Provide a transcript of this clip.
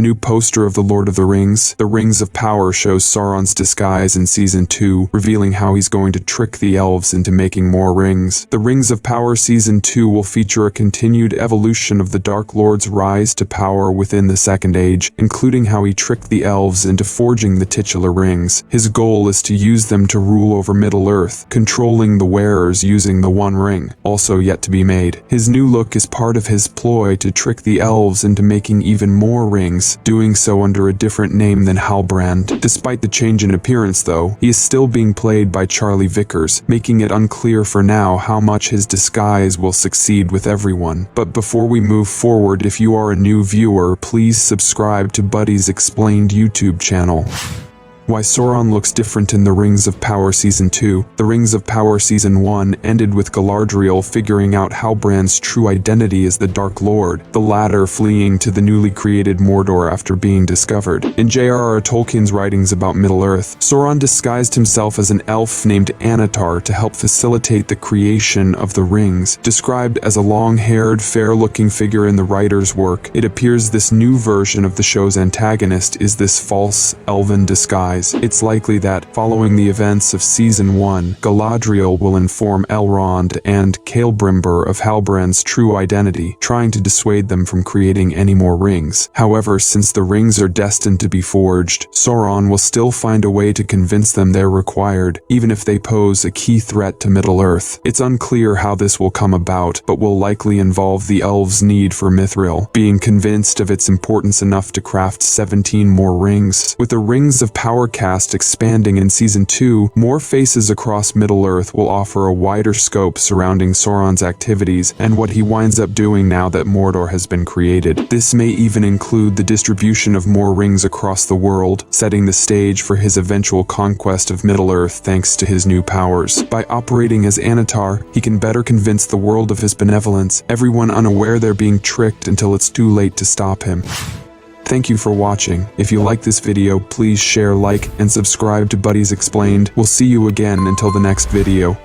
A new poster of The Lord of the Rings, The Rings of Power, shows Sauron's disguise in Season 2, revealing how he's going to trick the elves into making more rings. The Rings of Power Season 2 will feature a continued evolution of the Dark Lord's rise to power within the Second Age, including how he tricked the elves into forging the titular rings. His goal is to use them to rule over Middle-earth, controlling the wearers using the One Ring, also yet to be made. His new look is part of his ploy to trick the elves into making even more rings, doing so under a different name than Halbrand. Despite the change in appearance though, he is still being played by Charlie Vickers, making it unclear for now how much his disguise will succeed with everyone. But before we move forward, if you are a new viewer, please subscribe to Buddy's Explained YouTube channel. Why Sauron looks different in The Rings of Power Season 2. The Rings of Power Season 1 ended with Galadriel figuring out Halbrand's true identity as the Dark Lord, the latter fleeing to the newly created Mordor after being discovered. In J.R.R. Tolkien's writings about Middle-earth, Sauron disguised himself as an elf named Annatar to help facilitate the creation of the rings. Described as a long-haired, fair-looking figure in the writer's work, it appears this new version of the show's antagonist is this false, elven disguise. It's likely that, following the events of Season 1, Galadriel will inform Elrond and Celebrimbor of Halbrand's true identity, trying to dissuade them from creating any more rings. However, since the rings are destined to be forged, Sauron will still find a way to convince them they're required, even if they pose a key threat to Middle-earth. It's unclear how this will come about, but will likely involve the elves' need for Mithril, being convinced of its importance enough to craft 17 more rings. With the Rings of Power cast expanding in Season 2, more faces across Middle-earth will offer a wider scope surrounding Sauron's activities and what he winds up doing now that Mordor has been created. This may even include the distribution of more rings across the world, setting the stage for his eventual conquest of Middle-earth thanks to his new powers. By operating as Annatar, he can better convince the world of his benevolence, everyone unaware they're being tricked until it's too late to stop him. Thank you for watching. If you like this video, please share, like, and subscribe to Buddy's Explained. We'll see you again until the next video.